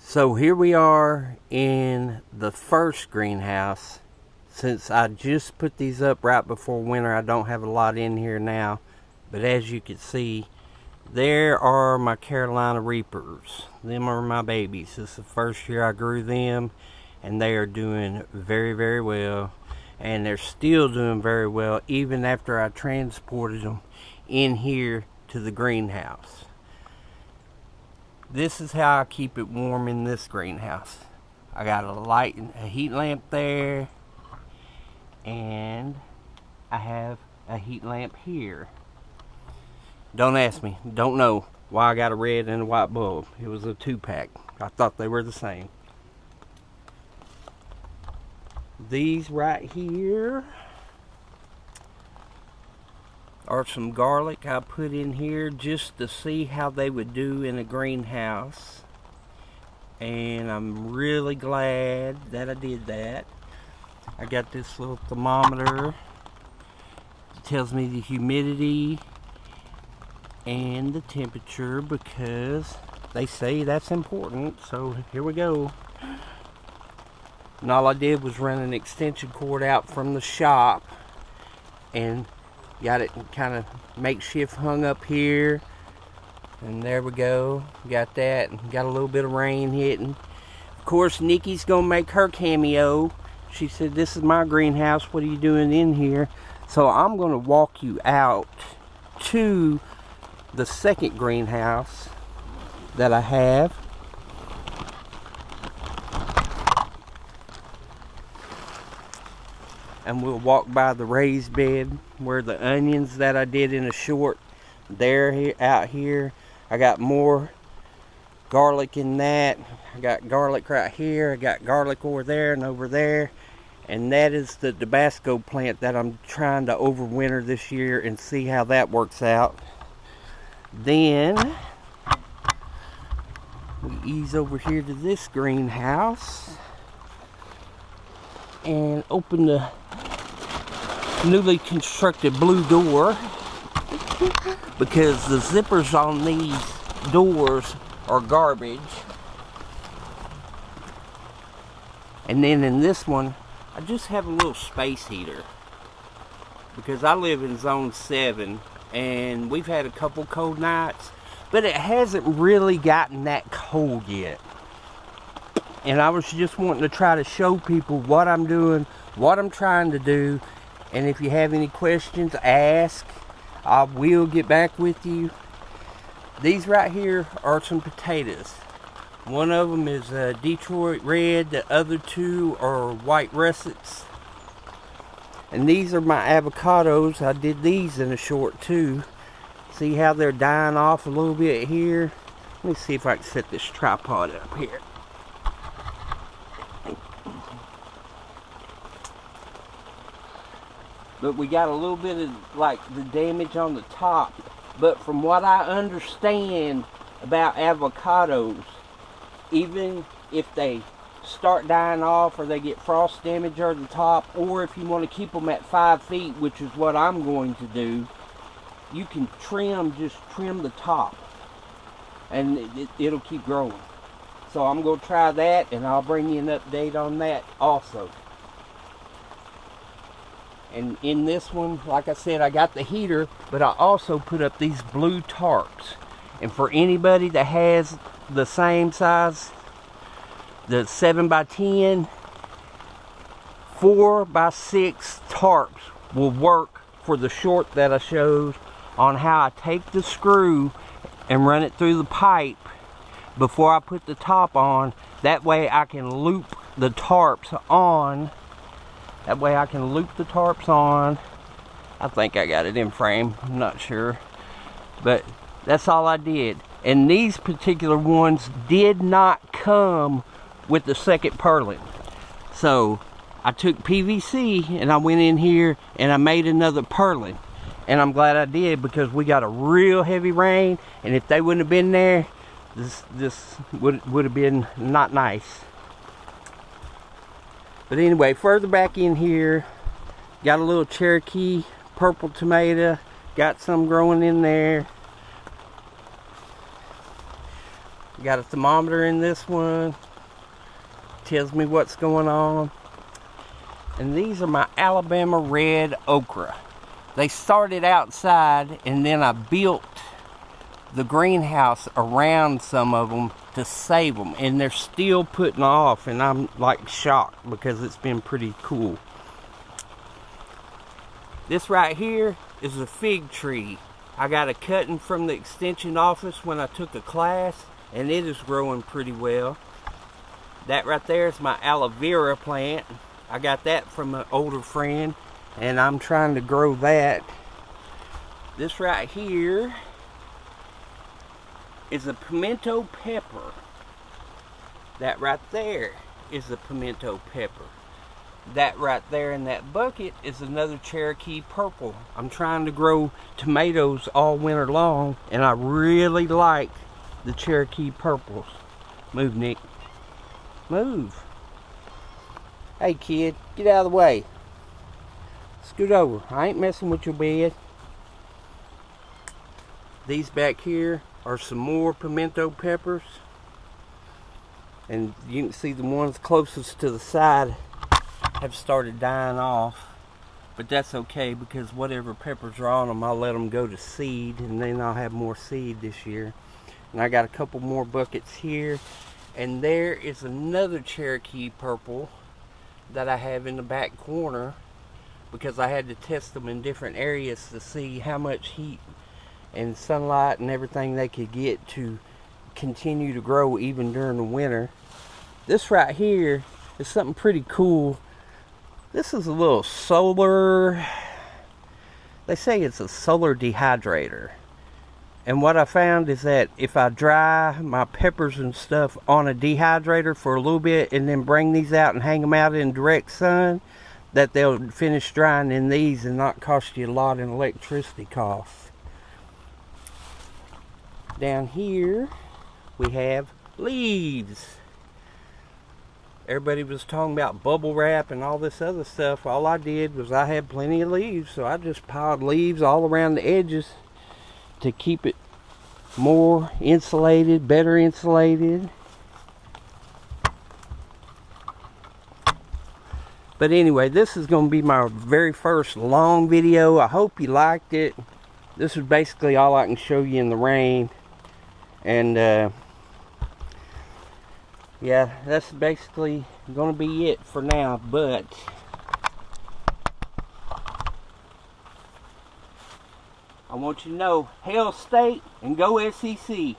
So here we are in the first greenhouse. Since I just put these up right before winter, I don't have a lot in here now. But as you can see, there are my Carolina Reapers. Them are my babies. This is the first year I grew them, and they are doing very, very well. And they're still doing very well even after I transported them in here to the greenhouse. This is how I keep it warm in this greenhouse. I got a heat lamp there, and I have a heat lamp here. Don't ask me, don't know why I got a red and a white bulb. It was a 2-pack. I thought they were the same. These right here are some garlic I put in here just to see how they would do in a greenhouse. And I'm really glad that I did that. I got this little thermometer. It tells me the humidity and the temperature because they say that's important. So here we go. And all I did was run an extension cord out from the shop and got it kind of makeshift hung up here. And there we go. Got that. And got a little bit of rain hitting. Of course, Nikki's going to make her cameo. She said, "This is my greenhouse. What are you doing in here?" So I'm going to walk you out to the second greenhouse that I have. And we'll walk by the raised bed where the onions that I did in a short, they're out here. I got more garlic in that. I got garlic right here. I got garlic over there and over there. And that is the Tabasco plant that I'm trying to overwinter this year and see how that works out. Then we ease over here to this greenhouse and open the newly constructed blue door because the zippers on these doors are garbage. And then in this one, I just have a little space heater because I live in zone 7 and we've had a couple cold nights, but it hasn't really gotten that cold yet. And I was just wanting to try to show people what I'm doing, what I'm trying to do. And if you have any questions, ask. I will get back with you. These right here are some potatoes. One of them is Detroit Red. The other two are white russets. And these are my avocados. I did these in a short too. See how they're dying off a little bit here? Let me see if I can set this tripod up here. But we got a little bit of like the damage on the top. But from what I understand about avocados, even if they start dying off or they get frost damage on the top, or if you want to keep them at 5 feet, which is what I'm going to do, you can just trim the top and it'll keep growing. So I'm going to try that and I'll bring you an update on that also. And in this one, like I said, I got the heater, but I also put up these blue tarps. And for anybody that has the same size, the 7x10, 4x6 tarps will work for the short that I showed on how I take the screw and run it through the pipe before I put the top on. That way I can loop the tarps on. I think I got it in frame, I'm not sure. But that's all I did. And these particular ones did not come with the second purlin. So I took PVC and I went in here and I made another purlin. And I'm glad I did because we got a real heavy rain. And if they wouldn't have been there, this would have been not nice. But anyway, further back in here, got a little Cherokee purple tomato, got some growing in there. Got a thermometer in this one. Tells me what's going on. And these are my Alabama red okra. They started outside, and then I built the greenhouse around some of them to save them, and they're still putting off, and I'm like shocked because it's been pretty cool. This right here is a fig tree. I got a cutting from the extension office when I took a class, and it is growing pretty well. That right there is my aloe vera plant. I got that from an older friend, and I'm trying to grow that. This right here is a pimento pepper. That right there is a pimento pepper. That right there in that bucket is another Cherokee purple. I'm trying to grow tomatoes all winter long, and I really like the Cherokee purples. Move, Nick. Move. Hey kid, get out of the way. Scoot over. I ain't messing with your bed. These back here are some more pimento peppers, and you can see the ones closest to the side have started dying off, but that's okay because whatever peppers are on them, I'll let them go to seed, and then I'll have more seed this year. And I got a couple more buckets here, and there is another Cherokee purple that I have in the back corner because I had to test them in different areas to see how much heat and sunlight and everything they could get to continue to grow even during the winter. This right here is something pretty cool. This is a little solar, they say it's a solar dehydrator. And what I found is that if I dry my peppers and stuff on a dehydrator for a little bit and then bring these out and hang them out in direct sun, that they'll finish drying in these and not cost you a lot in electricity costs. Down here we have leaves. Everybody was talking about bubble wrap and all this other stuff. All I did was I had plenty of leaves, so I just piled leaves all around the edges to keep it more insulated, better insulated. But anyway, this is going to be my very first long video. I hope you liked it. This is basically all I can show you in the rain. And yeah, that's basically going to be it for now. But I want you to know, Hail State and go SEC.